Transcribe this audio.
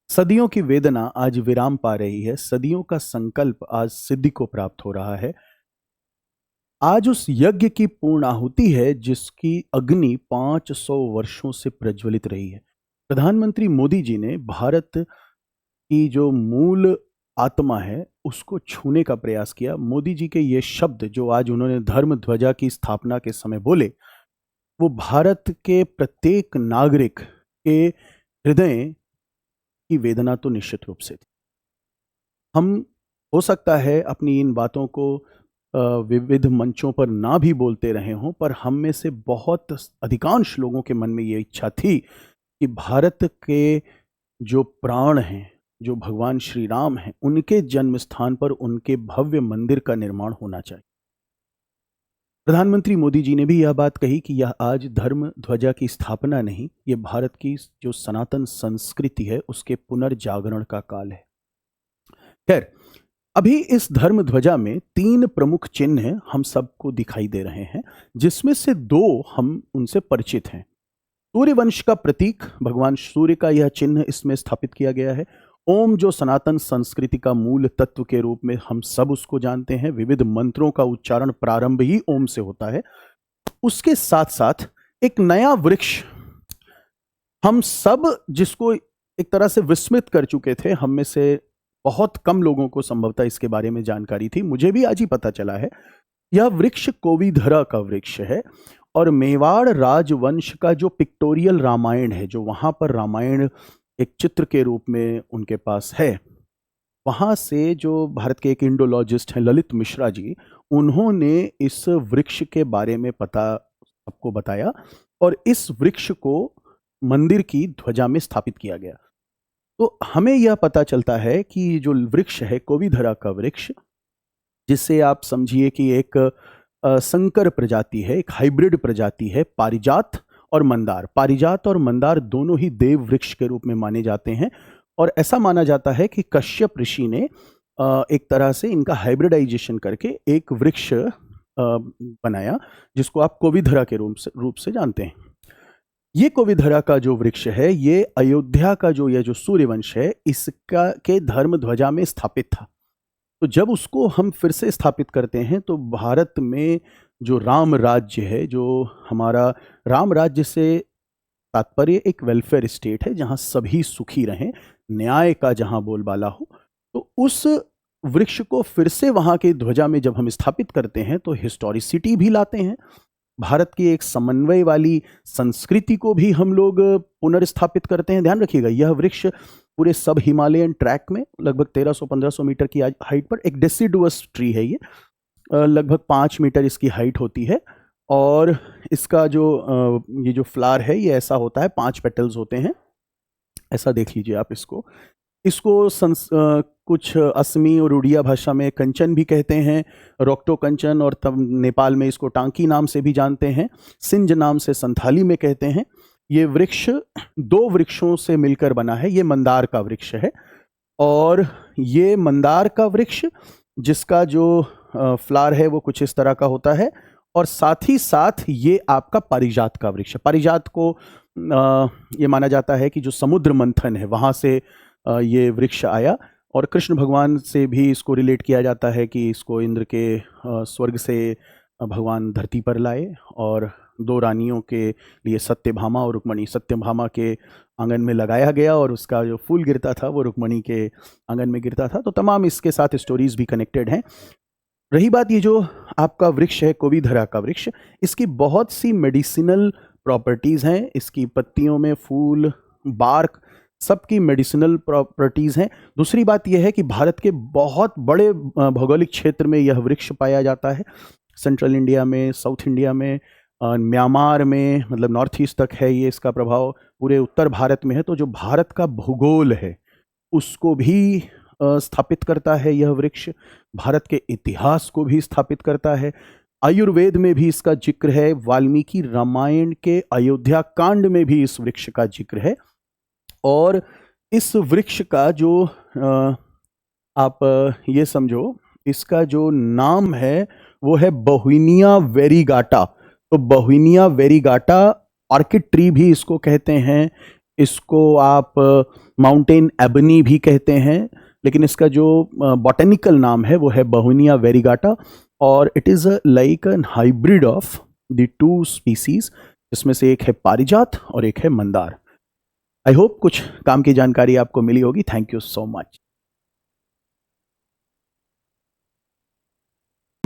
सदियों की वेदना आज विराम पा रही है। सदियों का संकल्प आज सिद्धि को प्राप्त हो रहा है। आज उस यज्ञ की पूर्ण आहुति है जिसकी अग्नि 500 वर्षों से प्रज्वलित रही है। प्रधानमंत्री मोदी जी ने भारत की जो मूल आत्मा है उसको छूने का प्रयास किया। मोदी जी के ये शब्द जो आज उन्होंने धर्म ध्वजा की स्थापना के समय बोले, वो भारत के प्रत्येक नागरिक के हृदय की वेदना तो निश्चित रूप से थी। हम हो सकता है अपनी इन बातों को विविध मंचों पर ना भी बोलते रहे हों, पर हम में से बहुत अधिकांश लोगों के मन में ये इच्छा थी कि भारत के जो प्राण हैं, जो भगवान श्री राम हैं, उनके जन्म स्थान पर उनके भव्य मंदिर का निर्माण होना चाहिए। प्रधानमंत्री मोदी जी ने भी यह बात कही कि यह आज धर्म ध्वजा की स्थापना नहीं, ये भारत की जो सनातन संस्कृति है उसके पुनर्जागरण का काल है। खैर, अभी इस धर्म ध्वजा में 3 प्रमुख चिन्ह हम सबको दिखाई दे रहे हैं, जिसमें से 2 हम उनसे परिचित हैं। सूर्य वंश का प्रतीक भगवान सूर्य का यह चिन्ह इसमें स्थापित किया गया है। ओम जो सनातन संस्कृति का मूल तत्व के रूप में हम सब उसको जानते हैं। विविध मंत्रों का उच्चारण प्रारंभ ही ओम से होता है। उसके साथ साथ एक नया वृक्ष, हम सब जिसको एक तरह से विस्मित कर चुके थे, हम में से बहुत कम लोगों को संभवतः इसके बारे में जानकारी थी, मुझे भी आज ही पता चला है। यह वृक्ष कोविधरा का वृक्ष है और मेवाड़ राजवंश का जो पिक्टोरियल रामायण है, जो वहाँ पर रामायण एक चित्र के रूप में उनके पास है, वहाँ से जो भारत के एक इंडोलॉजिस्ट हैं ललित मिश्रा जी, उन्होंने इस वृक्ष के बारे में पता सबको बताया और इस वृक्ष को मंदिर की ध्वजा में स्थापित किया गया। तो हमें यह पता चलता है कि जो वृक्ष है कोविधरा का वृक्ष, जिसे आप समझिए कि एक संकर प्रजाति है, एक हाइब्रिड प्रजाति है। पारिजात और मंदार, पारिजात और मंदार दोनों ही देव वृक्ष के रूप में माने जाते हैं और ऐसा माना जाता है कि कश्यप ऋषि ने एक तरह से इनका हाइब्रिडाइजेशन करके एक वृक्ष बनाया, जिसको आप कोविधरा के रूप से जानते हैं। ये कोविधरा का जो वृक्ष है, ये अयोध्या का जो जो सूर्यवंश है, इसका के धर्म ध्वजा में स्थापित था। तो जब उसको हम फिर से स्थापित करते हैं तो भारत में जो राम राज्य है, जो हमारा राम राज्य से तात्पर्य एक वेलफेयर स्टेट है जहाँ सभी सुखी रहें, न्याय का जहाँ बोलबाला हो, तो उस वृक्ष को फिर से वहाँ के ध्वजा में जब हम स्थापित करते हैं तो हिस्टोरिसिटी भी लाते हैं। भारत की एक समन्वय वाली संस्कृति को भी हम लोग पुनर्स्थापित करते हैं। ध्यान रखिएगा, यह वृक्ष पूरे सब हिमालयन ट्रैक में लगभग 1300-1500 मीटर की हाइट पर एक डेसिडुअस ट्री है। ये लगभग 5 मीटर इसकी हाइट होती है और इसका जो ये जो फ्लावर है ये ऐसा होता है, 5 पेटल्स होते हैं। ऐसा देख लीजिए आप इसको। कुछ असमी और उड़िया भाषा में कंचन भी कहते हैं, रोक्टो कंचन, और तब नेपाल में इसको टांकी नाम से भी जानते हैं, सिंज नाम से संथाली में कहते हैं। ये वृक्ष 2 वृक्षों से मिलकर बना है। ये मंदार का वृक्ष है और ये मंदार का वृक्ष जिसका जो फ्लावर है वो कुछ इस तरह का होता है और साथ ही साथ ये आपका पारिजात का वृक्ष है। पारिजात को ये माना जाता है कि जो समुद्र मंथन है वहाँ से ये वृक्ष आया और कृष्ण भगवान से भी इसको रिलेट किया जाता है कि इसको इंद्र के स्वर्ग से भगवान धरती पर लाए और 2 रानियों के लिए सत्यभामा और रुक्मणी, सत्यभामा के आंगन में लगाया गया और उसका जो फूल गिरता था वो रुक्मणी के आंगन में गिरता था। तो तमाम इसके साथ स्टोरीज भी कनेक्टेड हैं। रही बात ये जो आपका वृक्ष है कोविधरा का वृक्ष, इसकी बहुत सी मेडिसिनल प्रॉपर्टीज़ हैं। इसकी पत्तियों में, फूल, बार्क, सबकी मेडिसिनल प्रॉपर्टीज़ हैं। दूसरी बात यह है कि भारत के बहुत बड़े भौगोलिक क्षेत्र में यह वृक्ष पाया जाता है। सेंट्रल इंडिया में, साउथ इंडिया में, म्यांमार में, मतलब नॉर्थ ईस्ट तक है ये, इसका प्रभाव पूरे उत्तर भारत में है। तो जो भारत का भूगोल है उसको भी स्थापित करता है यह वृक्ष, भारत के इतिहास को भी स्थापित करता है। आयुर्वेद में भी इसका जिक्र है, वाल्मीकि रामायण के अयोध्या कांड में भी इस वृक्ष का जिक्र है। और इस वृक्ष का जो आप ये समझो, इसका जो नाम है वो है बहुनिया वेरीगाटा। तो बहुनिया वेरीगाटा ऑर्किड ट्री भी इसको कहते हैं। इसको आप माउंटेन एबनी भी कहते हैं, लेकिन इसका जो बॉटेनिकल नाम है वो है बहुनिया वेरिगाटा, और it is like an hybrid of the two species, जिसमें से एक है पारिजात और एक है मंदार। आई होप कुछ काम की जानकारी आपको मिली होगी। Thank you so much.